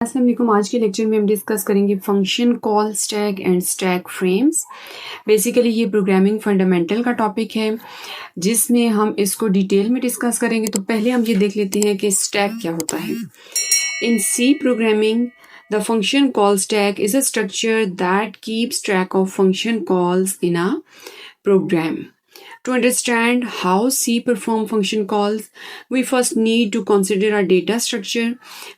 अस्सलाम वालेकुम। आज के लेक्चर में हम डिस्कस करेंगे function call stack and stack frames. Basically ये प्रोग्रामिंग फंडामेंटल का टॉपिक है जिसमें हम इसको डिटेल में डिस्कस करेंगे। तो पहले हम ये देख लेते हैं कि स्टैक क्या होता है। In C programming the function call stack is a structure that keeps track of function calls in a program. To understand how C perform function calls, we first need to consider a data structure,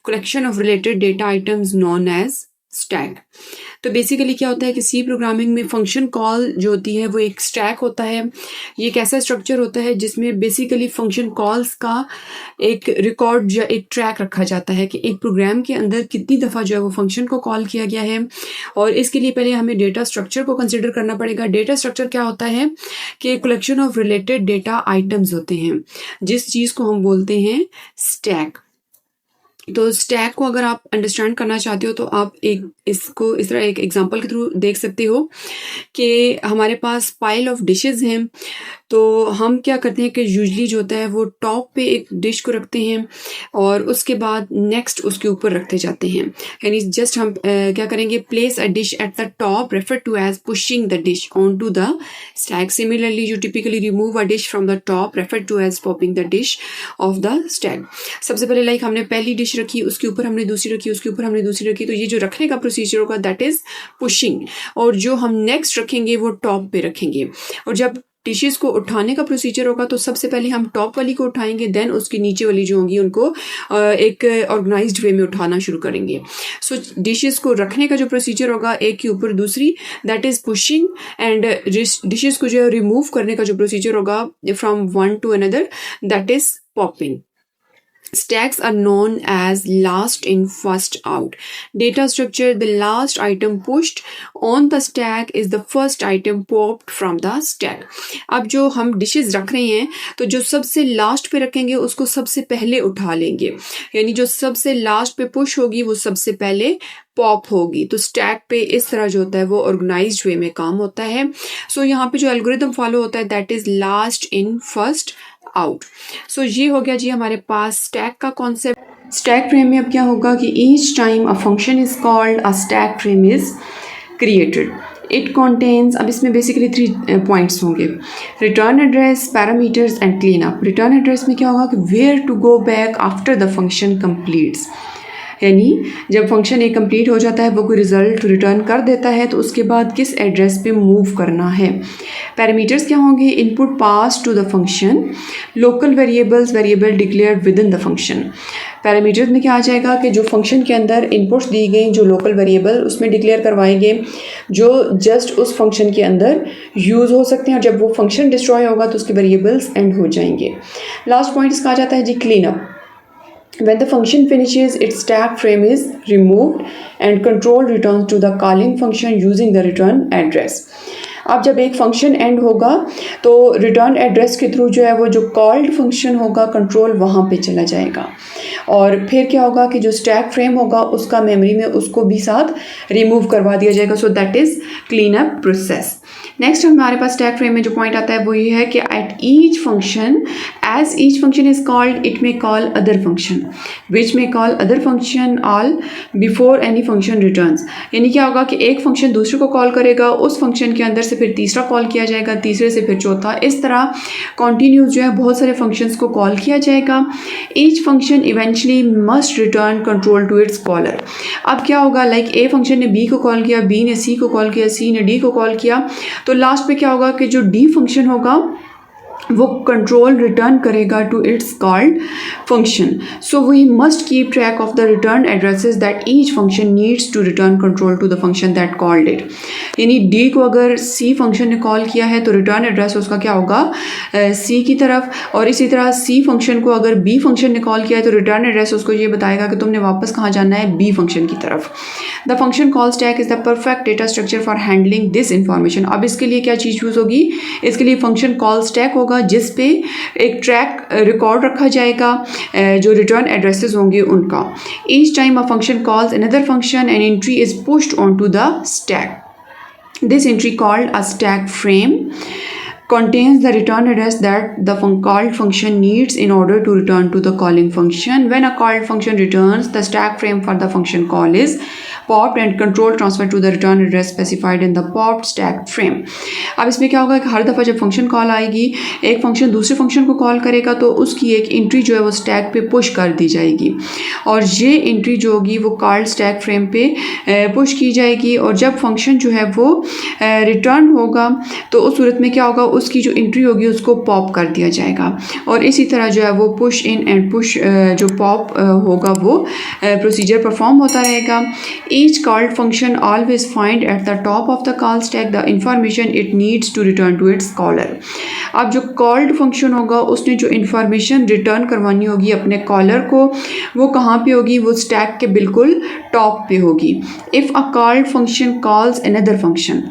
collection of related data items known as stack. तो basically क्या होता है कि सी programming में function call जो होती है वो एक स्टैक होता है। ये एक ऐसा स्ट्रक्चर होता है जिसमें बेसिकली फंक्शन कॉल्स का एक रिकॉर्ड या एक ट्रैक रखा जाता है कि एक प्रोग्राम के अंदर कितनी दफ़ा जो है वो फंक्शन को कॉल किया गया है। और इसके लिए पहले हमें डेटा स्ट्रक्चर को कंसिडर करना पड़ेगा। डेटा स्ट्रक्चर क्या होता है कि collection of related data items होते हैं, जिस चीज़ को हम बोलते हैं स्टैक। तो स्टैक को अगर आप अंडरस्टैंड करना चाहते हो तो आप इसको इस तरह एक एग्जांपल के थ्रू देख सकते हो कि हमारे पास पाइल ऑफ डिशेस हैं। तो हम क्या करते हैं कि यूजली जो होता है वो टॉप पे एक डिश को रखते हैं और उसके बाद नेक्स्ट उसके ऊपर रखते जाते हैं। यानी जस्ट हम क्या करेंगे, place a dish at the top refer to as pushing the dish on to the stack. Similarly you typically remove a dish from the top refer to as popping the dish off the stack. सबसे पहले like हमने पहली dish रखी, उसके ऊपर हमने दूसरी रखी, उसके ऊपर हमने दूसरी रखी। तो ये जो रखने का प्रोसीजर होगा दैट इज पुशिंग। और जो हम नेक्स्ट रखेंगे वो टॉप पे रखेंगे। और जब डिशेस को उठाने का प्रोसीजर होगा तो सबसे पहले हम टॉप वाली को उठाएंगे, देन उसकी नीचे वाली जो होंगी उनको एक ऑर्गेनाइज्ड वे में उठाना शुरू करेंगे। सो डिशेस को रखने का जो प्रोसीजर होगा एक के ऊपर दूसरी, that is pushing. And dishes को जो है रिमूव करने का जो प्रोसीजर होगा from one two another, that is popping. Stacks are known as last in first out. Data structure: the last item pushed on the stack is the first item popped from the stack. अब जो हम dishes रख रहे हैं तो जो सबसे last पे रखेंगे उसको सबसे पहले उठा लेंगे। यानी जो सबसे लास्ट पे पुश होगी वो सबसे पहले पॉप होगी। तो स्टैक पे इस तरह जो होता है वो ऑर्गेनाइज्ड वे में काम होता है। सो यहाँ पे जो एल्गोरिथम फॉलो होता है that is last in first out. So ये हो गया जी हमारे पास स्टैक का कॉन्सेप्ट। स्टैक फ्रेम में अब क्या होगा कि each time a function is called a stack frame is created. It contains, अब इसमें बेसिकली 3 पॉइंट्स होंगे: return address, parameters and clean up. Return address में क्या होगा कि where to go back after the function completes. यानी जब function एक कंप्लीट हो जाता है, वो कोई रिजल्ट रिटर्न कर देता है तो उसके बाद किस एड्रेस पे मूव करना है। पैरामीटर्स क्या होंगे? Input pass to the function, local variables, variable declare with in the function. Parameters में क्या आ जाएगा कि जो फंक्शन के अंदर इनपुट्स दी गई, जो लोकल वेरिएबल उसमें डिक्लेयर करवाएंगे जो जस्ट उस फंक्शन के अंदर यूज़ हो सकते हैं, और जब वो फंक्शन डिस्ट्रॉय होगा तो उसके वेरिएबल्स एंड हो जाएंगे। लास्ट पॉइंट इसका आ जाता है जी clean up. When the function finishes, its stack frame is removed and control returns to the calling function using the return address. अब जब एक फंक्शन एंड होगा तो रिटर्न एड्रेस के थ्रू जो है वो जो कॉल्ड फंक्शन होगा कंट्रोल वहाँ पे चला जाएगा। और फिर क्या होगा कि जो स्टैक फ्रेम होगा उसका मेमोरी में उसको भी साथ रिमूव करवा दिया जाएगा। So that is clean up process. Next हमारे पास स्टैक फ्रेम में जो पॉइंट आता है वो ये है कि at each function, as each function is called, it may call other function which may call other function all before any function returns. यानी क्या होगा कि एक फंक्शन दूसरे को कॉल करेगा, उस फंक्शन के अंदर से फिर तीसरा कॉल किया जाएगा, तीसरे से फिर चौथा, इस तरह कॉन्टीन्यूस जो है बहुत सारे फंक्शंस को कॉल किया जाएगा। Each function eventually must return control to its caller. अब क्या होगा, लाइक ए फंक्शन ने बी को कॉल किया, बी ने सी को कॉल किया, सी ने डी को कॉल किया, तो लास्ट पे क्या होगा कि जो डी फंक्शन होगा वो कंट्रोल रिटर्न करेगा to its called function. So we must keep track of the return addresses that each function needs to return control to the function that called it. यानी D को अगर सी function ने call किया है तो return address उसका क्या होगा, सी की तरफ। और इसी तरह सी फंक्शन को अगर बी फंक्शन ने कॉल किया है तो रिटर्न एड्रेस उसको ये बताएगा कि तुमने वापस कहाँ जाना है, बी फंक्शन की तरफ। The function call stack is the perfect data structure for handling this information. अब इसके लिए क्या चीज़ यूज़ होगी, इसके लिए फंक्शन कॉल स्टैक होगा जिस पे एक ट्रैक रिकॉर्ड रखा जाएगा जो रिटर्न एड्रेसेस होंगे उनका। Each time a function calls another function an entry is pushed on to the stack, this entry called a stack frame contains the return address that the called function needs in order to return to the calling function. When a called function returns, the stack frame for the function call is popped and control transferred to the return address specified in the popped stack frame. अब इसमें क्या होगा कि हर दफ़ा जब function call आएगी, एक function दूसरे फंक्शन को कॉल करेगा तो उसकी एक एंट्री जो है वो स्टैक पे पुश कर दी जाएगी और ये एंट्री जो होगी वो कॉल्ड स्टैक फ्रेम पे पुश की जाएगी और जब फंक्शन जो है वो रिटर्न होगा तो उस सूरत में क्या होगा, उसकी जो एंट्री होगी उसको पॉप कर दिया जाएगा और इसी तरह जो है वो पुश इन एंड पुश जो पॉप होगा वो प्रोसीजर परफॉर्म होता रहेगा. Each called function always find at the top of the call stack the information it needs to return to its caller. अब जो कॉल्ड फंक्शन होगा उसने जो इन्फॉर्मेशन रिटर्न करवानी होगी अपने कॉलर को वो कहाँ पे होगी, वो स्टैक के बिल्कुल टॉप पे होगी. If a called function calls another function,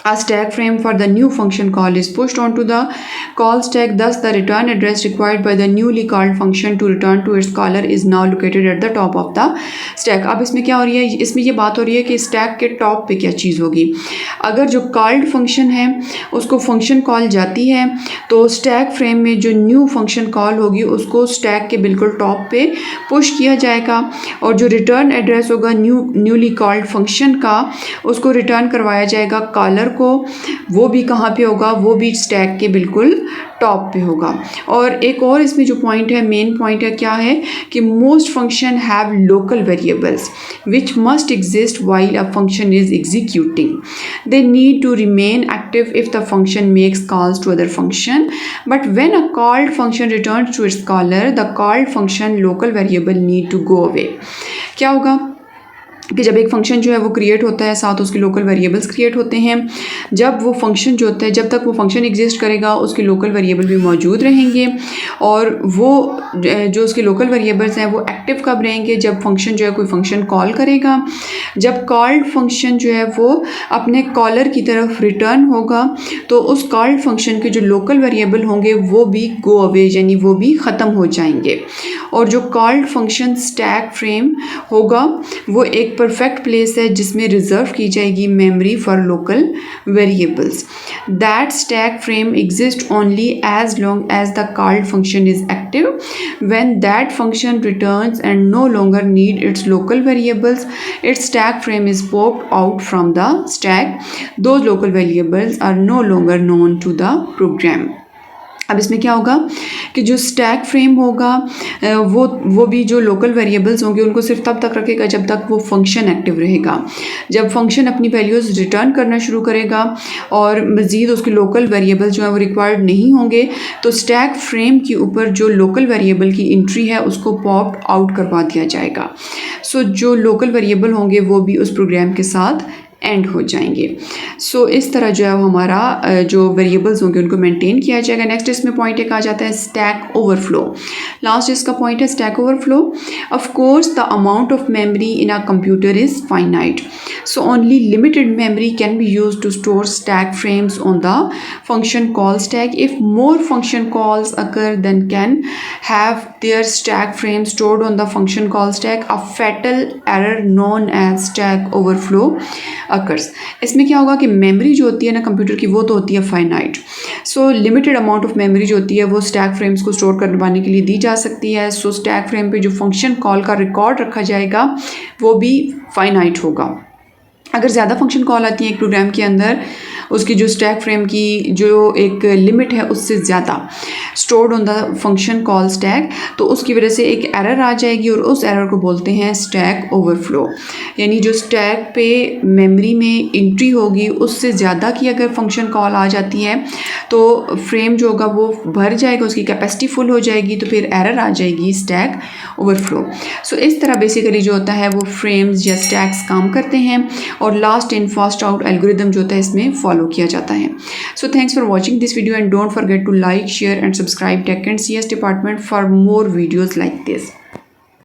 a stack frame for the new function call is pushed onto the call stack. Thus, the return address required by the newly called function to return to its caller is now located at the top of the stack. अब इसमें क्या हो रही है, इसमें ये बात हो रही है कि स्टैक के टॉप पे क्या चीज़ होगी. अगर जो कॉल्ड फंक्शन है उसको फंक्शन कॉल जाती है तो स्टैक फ्रेम में जो न्यू फंक्शन कॉल होगी उसको स्टैक के बिल्कुल टॉप पे पुश किया जाएगा और जो रिटर्न एड्रेस होगा न्यूली कॉल्ड फंक्शन का उसको रिटर्न करवाया जाएगा कॉलर को. वो भी कहाँ पे होगा, वो भी स्टैक के बिल्कुल टॉप पे होगा. और एक और इसमें जो पॉइंट है, मेन पॉइंट है, क्या है कि most function have local variables which must exist while a function is executing. They need to remain active if the function makes calls to other function, but when a called function returns to its caller the called function local variable need to go away. क्या होगा कि जब एक function जो है वो create होता है साथ उसके लोकल वेरिएबल्स क्रिएट होते हैं. जब वो फंक्शन जो होता है, जब तक वो फंक्शन एग्जिस्ट करेगा उसके लोकल वेरिएबल भी मौजूद रहेंगे और वो जो उसके लोकल वेरिएबल्स हैं वो एक्टिव कब रहेंगे, जब फंक्शन जो है कोई फंक्शन कॉल करेगा. जब कॉल्ड फंक्शन जो है वो अपने कॉलर की तरफ रिटर्न होगा तो उस कॉल्ड फंक्शन के जो लोकल वेरिएबल होंगे वो भी गो अवे यानी वो भी ख़त्म हो जाएंगे और जो कॉल्ड फंक्शन स्टैक फ्रेम होगा वो एक परफेक्ट प्लेस है जिसमें रिजर्व की जाएगी memory for local variables. That stack frame exist only as long as the called function is active. When that function returns and no longer need its local variables, its stack frame is popped out from the stack. Those local variables are no longer known to the program. अब इसमें क्या होगा कि जो stack frame होगा वो भी जो लोकल वेरिएबल्स होंगे उनको सिर्फ तब तक रखेगा जब तक वो फंक्शन एक्टिव रहेगा. जब फंक्शन अपनी वैल्यूज़ रिटर्न करना शुरू करेगा और मज़ीद उसके लोकल वेरिएबल जो है वो रिक्वायर्ड नहीं होंगे तो स्टैक फ्रेम के ऊपर जो लोकल वेरिएबल की एंट्री है उसको पॉप आउट करवा दिया जाएगा. सो जो लोकल वेरिएबल होंगे वो भी उस प्रोग्राम के साथ एंड हो जाएंगे. सो इस तरह जो है वो हमारा जो वेरिएबल्स होंगे उनको मेंटेन किया जाएगा. नेक्स्ट इसमें पॉइंट एक आ जाता है स्टैक ओवरफ्लो. लास्ट इसका पॉइंट है stack overflow. Of course the amount of memory in a computer is finite, so only limited memory can be used to store stack frames on the function call stack. If more function calls occur then can have their stack frame stored on the function call stack. A fatal error known as stack overflow occurs. इसमें क्या होगा कि memory जो होती है ना computer की वो तो होती है finite. So limited amount of memory जो होती है वो स्टैक फ्रेम्स को स्टोर करवाने के लिए दी जा सकती है. सो स्टैक फ्रेम पे जो फंक्शन कॉल का रिकॉर्ड रखा जाएगा वो भी फाइनाइट होगा. अगर ज़्यादा फंक्शन कॉल आती है एक प्रोग्राम के अंदर, उसकी जो स्टैक फ्रेम की जो एक लिमिट है उससे ज़्यादा stored on the function call stack, तो उसकी वजह से एक एरर आ जाएगी और उस एरर को बोलते हैं स्टैक ओवरफ्लो. यानी जो स्टैक पे मेमोरी में एंट्री होगी उससे ज़्यादा की अगर फंक्शन कॉल आ जाती है तो फ्रेम जो होगा वो भर जाएगा, उसकी कैपेसिटी फुल हो जाएगी, तो फिर एरर आ जाएगी स्टैक ओवरफ्लो. सो इस तरह बेसिकली जो होता है वो फ्रेम्स या स्टैक्स काम करते हैं और last in first out algorithm जो होता है इसमें फॉलो किया जाता है. So thanks for watching this video and don't forget to like, share and subscribe tech and CS department for more videos like this.